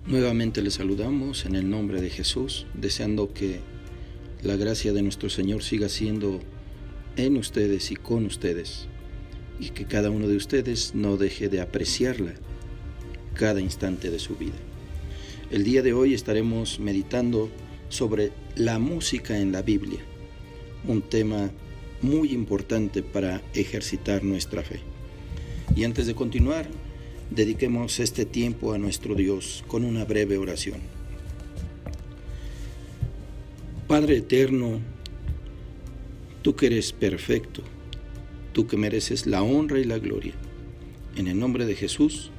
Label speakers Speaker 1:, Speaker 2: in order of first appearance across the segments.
Speaker 1: Nuevamente les saludamos en el nombre de Jesús, deseando que la gracia de nuestro Señor siga siendo en ustedes y con ustedes, y que cada uno de ustedes no deje de apreciarla cada instante de su vida. El día de hoy estaremos meditando sobre la música en la Biblia, un tema muy importante para ejercitar nuestra fe. Y antes de continuar, dediquemos este tiempo a nuestro Dios con una breve oración. Padre eterno, tú que eres perfecto, tú que mereces la honra y la gloria, en el nombre de Jesús,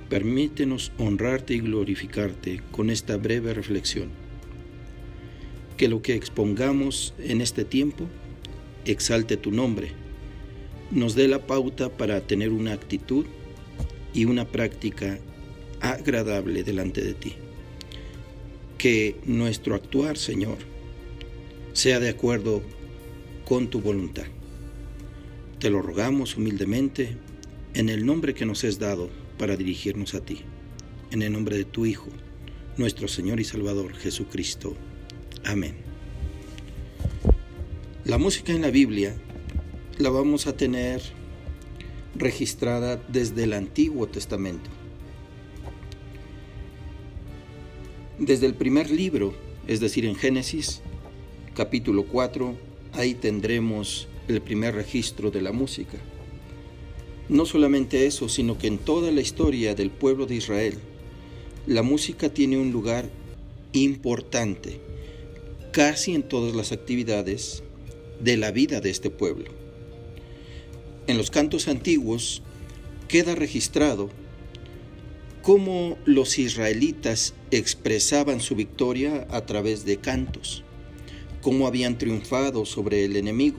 Speaker 1: permítenos honrarte y glorificarte con esta breve reflexión. Que lo que expongamos en este tiempo exalte tu nombre, nos dé la pauta para tener una actitud y una práctica agradable delante de ti. Que nuestro actuar, Señor, sea de acuerdo con tu voluntad. Te lo rogamos humildemente en el nombre que nos es dado para dirigirnos a ti, en el nombre de tu Hijo, nuestro Señor y Salvador Jesucristo. Amén. La música en la Biblia la vamos a tener registrada desde el Antiguo Testamento. Desde el primer libro, es decir, en Génesis, capítulo 4, ahí tendremos el primer registro de la música. No solamente eso, sino que en toda la historia del pueblo de Israel, la música tiene un lugar importante, casi en todas las actividades de la vida de este pueblo. En los cantos antiguos queda registrado cómo los israelitas expresaban su victoria a través de cantos, cómo habían triunfado sobre el enemigo.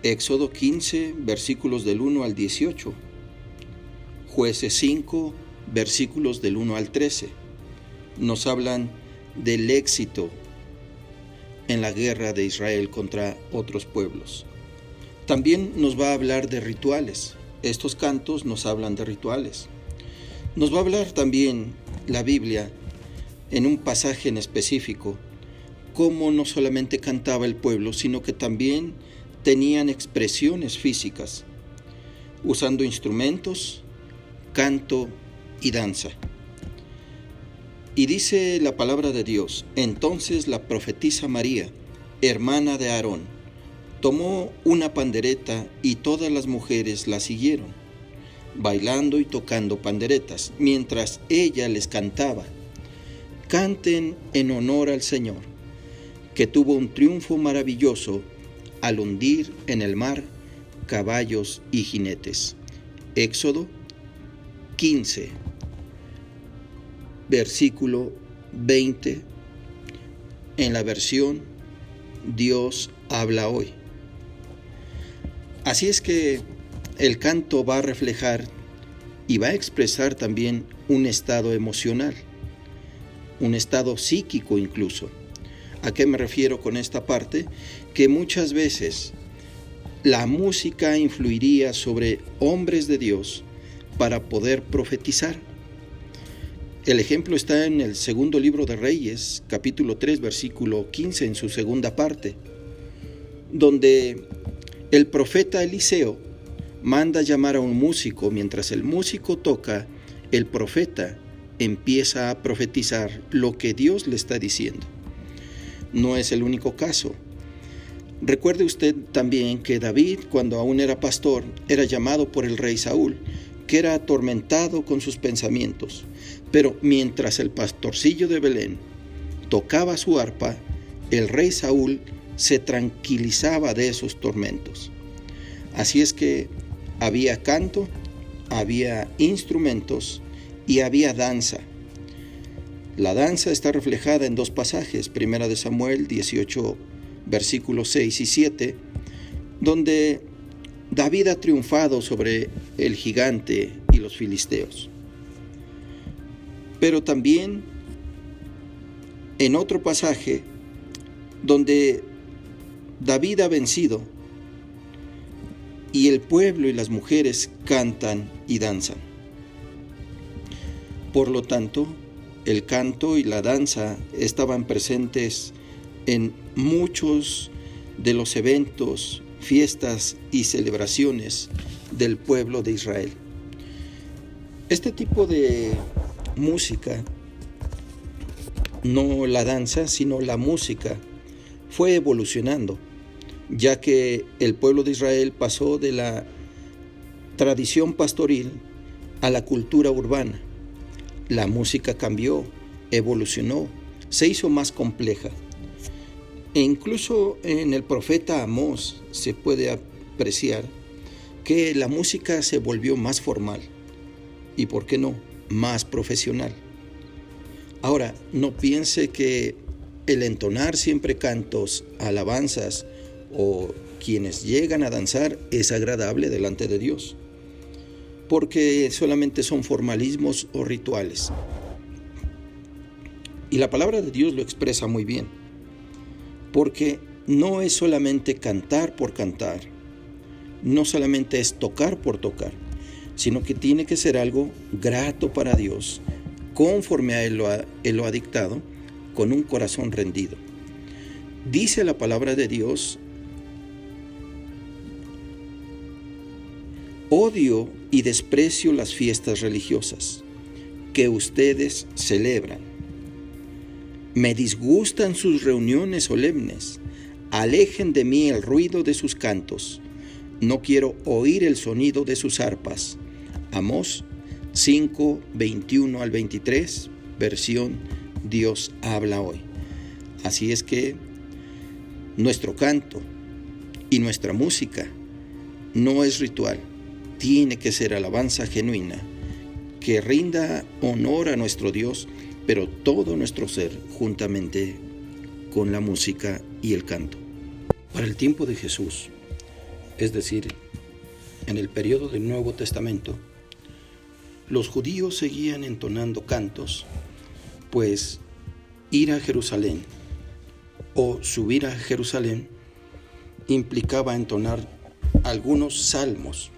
Speaker 1: Éxodo 15, versículos del 1 al 18, Jueces 5, versículos del 1 al 13, nos hablan del éxito en la guerra de Israel contra otros pueblos. También nos va a hablar de rituales. Estos cantos nos hablan de rituales. Nos va a hablar también la Biblia en un pasaje en específico, cómo no solamente cantaba el pueblo, sino que también tenían expresiones físicas, usando instrumentos, canto y danza. Y dice la palabra de Dios: entonces la profetisa María, hermana de Aarón, tomó una pandereta y todas las mujeres la siguieron, bailando y tocando panderetas, mientras ella les cantaba: canten en honor al Señor, que tuvo un triunfo maravilloso al hundir en el mar caballos y jinetes. Éxodo 15, versículo 20, en la versión Dios habla hoy. Así es que el canto va a reflejar y va a expresar también un estado emocional, un estado psíquico incluso. ¿A qué me refiero con esta parte? Que muchas veces la música influiría sobre hombres de Dios para poder profetizar. El ejemplo está en el segundo libro de Reyes, capítulo 3, versículo 15, en su segunda parte, donde el profeta Eliseo manda llamar a un músico. Mientras el músico toca, el profeta empieza a profetizar lo que Dios le está diciendo. No es el único caso. Recuerde usted también que David, cuando aún era pastor, era llamado por el rey Saúl, que era atormentado con sus pensamientos. Pero mientras el pastorcillo de Belén tocaba su arpa, el rey Saúl se tranquilizaba de esos tormentos. Así es que había canto, había instrumentos y había danza. La danza está reflejada en dos pasajes: Primera de Samuel 18, versículos 6 y 7, donde David ha triunfado sobre el gigante y los filisteos. Pero también en otro pasaje donde David ha vencido y el pueblo y las mujeres cantan y danzan. Por lo tanto, el canto y la danza estaban presentes en muchos de los eventos, fiestas y celebraciones del pueblo de Israel. Este tipo de música, no la danza, sino la música, fue evolucionando, ya que el pueblo de Israel pasó de la tradición pastoril a la cultura urbana. La música cambió, evolucionó, se hizo más compleja. E incluso en el profeta Amós se puede apreciar que la música se volvió más formal y, ¿por qué no?, más profesional. Ahora, no piense que el entonar siempre cantos, alabanzas o quienes llegan a danzar es agradable delante de Dios, porque solamente son formalismos o rituales. Y la palabra de Dios lo expresa muy bien, porque no es solamente cantar por cantar, no solamente es tocar por tocar, sino que tiene que ser algo grato para Dios, conforme a Él lo ha dictado, con un corazón rendido. Dice la palabra de Dios: odio y desprecio las fiestas religiosas que ustedes celebran. Me disgustan sus reuniones solemnes. Alejen de mí el ruido de sus cantos. No quiero oír el sonido de sus arpas. Amós 5, 21 al 23, versión Dios habla hoy. Así es que nuestro canto y nuestra música no es ritual, tiene que ser alabanza genuina, que rinda honor a nuestro Dios, pero todo nuestro ser juntamente con la música y el canto. Para el tiempo de Jesús, es decir, en el periodo del Nuevo Testamento, los judíos seguían entonando cantos, pues ir a Jerusalén o subir a Jerusalén implicaba entonar algunos salmos,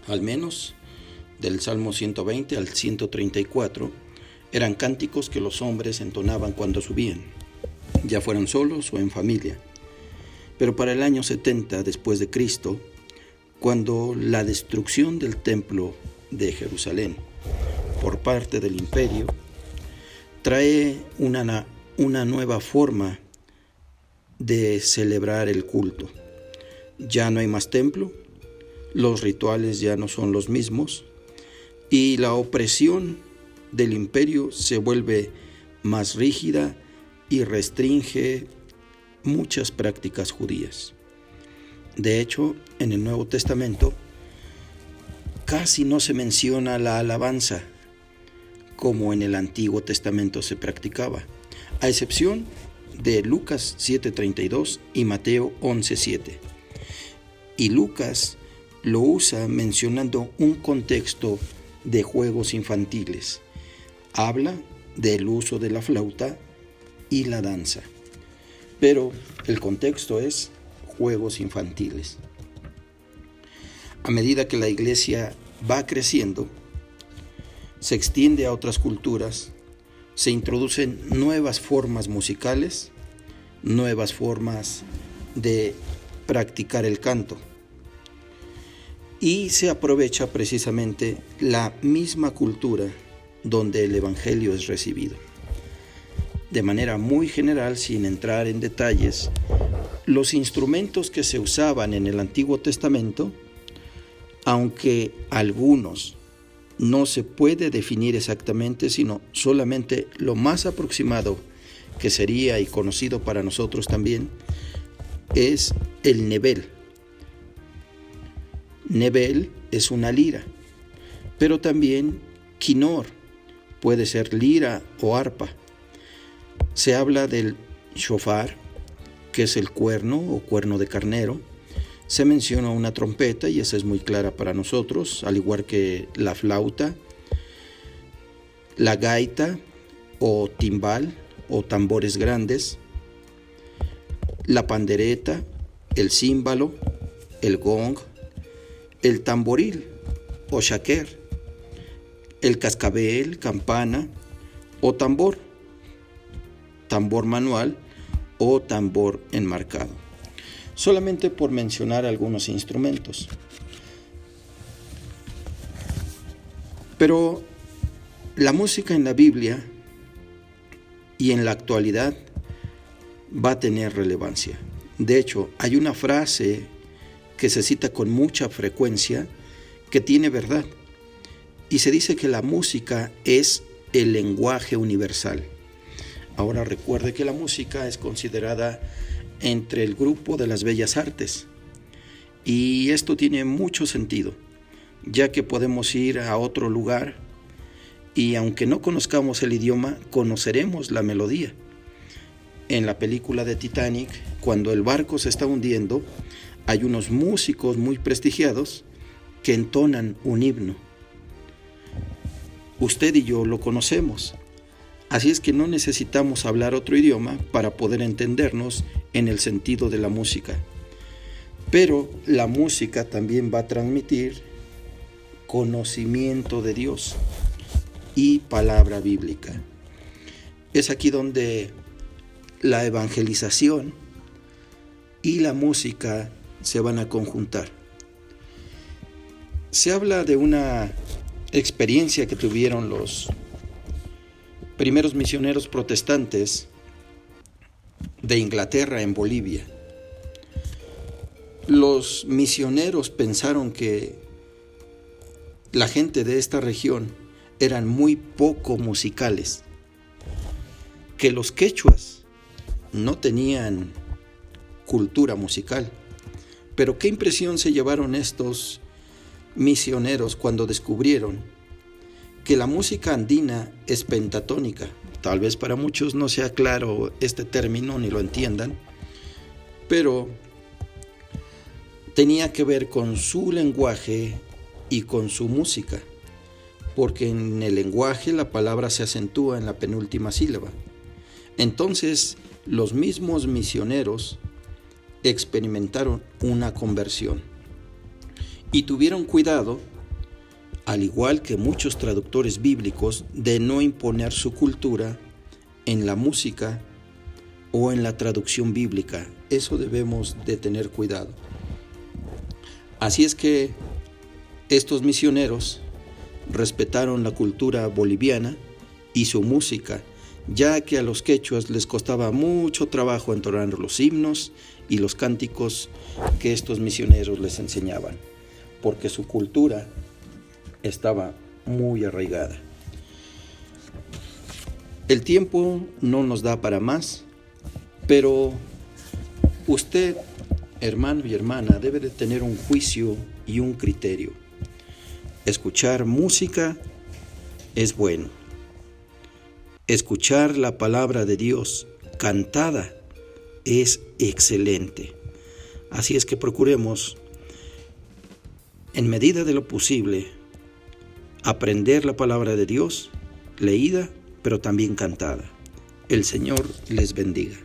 Speaker 1: al menos del Salmo 120 al 134, eran cánticos que los hombres entonaban cuando subían, ya fueran solos o en familia. Pero para el año 70 después de Cristo, cuando la destrucción del templo de Jerusalén por parte del imperio trae una nueva forma de celebrar el culto. Ya no hay más templo, los rituales ya no son los mismos y la opresión del imperio se vuelve más rígida y restringe muchas prácticas judías. De hecho, en el Nuevo Testamento casi no se menciona la alabanza como en el Antiguo Testamento se practicaba, a excepción de Lucas 7:32 y Mateo 11:7. Y Lucas lo usa mencionando un contexto de juegos infantiles. Habla del uso de la flauta y la danza, pero el contexto es juegos infantiles. A medida que la iglesia va creciendo, se extiende a otras culturas, se introducen nuevas formas musicales, nuevas formas de practicar el canto, y se aprovecha precisamente la misma cultura donde el evangelio es recibido. De manera muy general, sin entrar en detalles, los instrumentos que se usaban en el Antiguo Testamento, aunque algunos no se puede definir exactamente, sino solamente lo más aproximado que sería y conocido para nosotros también, es el nebel. Nebel es una lira, pero también quinor, puede ser lira o arpa. Se habla del shofar, que es el cuerno o cuerno de carnero. Se menciona una trompeta y esa es muy clara para nosotros, al igual que la flauta, la gaita o timbal o tambores grandes, la pandereta, el címbalo, el gong, el tamboril o shaker, el cascabel, campana o tambor manual o tambor enmarcado, solamente por mencionar algunos instrumentos. Pero la música en la Biblia y en la actualidad va a tener relevancia. De hecho, hay una frase que se cita con mucha frecuencia que tiene verdad, y se dice que la música es el lenguaje universal. Ahora recuerde que la música es considerada entre el grupo de las bellas artes, y esto tiene mucho sentido, ya que podemos ir a otro lugar y aunque no conozcamos el idioma, conoceremos la melodía. En la película de Titanic, cuando el barco se está hundiendo, hay unos músicos muy prestigiados que entonan un himno. Usted y yo lo conocemos, así es que no necesitamos hablar otro idioma para poder entendernos en el sentido de la música. Pero la música también va a transmitir conocimiento de Dios y palabra bíblica. Es aquí donde la evangelización y la música se van a conjuntar. Se habla de una experiencia que tuvieron los primeros misioneros protestantes de Inglaterra en Bolivia. Los misioneros pensaron que la gente de esta región eran muy poco musicales, que los quechuas no tenían cultura musical. Pero qué impresión se llevaron estos misioneros cuando descubrieron que la música andina es pentatónica. Tal vez para muchos no sea claro este término ni lo entiendan, pero tenía que ver con su lenguaje y con su música, porque en el lenguaje la palabra se acentúa en la penúltima sílaba. Entonces, los mismos misioneros experimentaron una conversión y tuvieron cuidado, al igual que muchos traductores bíblicos, de no imponer su cultura en la música o en la traducción bíblica. Eso debemos de tener cuidado. Así es que estos misioneros respetaron la cultura boliviana y su música, ya que a los quechuas les costaba mucho trabajo entonar los himnos y los cánticos que estos misioneros les enseñaban, porque su cultura estaba muy arraigada. El tiempo no nos da para más, pero usted, hermano y hermana, debe de tener un juicio y un criterio. Escuchar música es bueno. Escuchar la palabra de Dios cantada es excelente. Así es que procuremos, en medida de lo posible, aprender la palabra de Dios, leída, pero también cantada. El Señor les bendiga.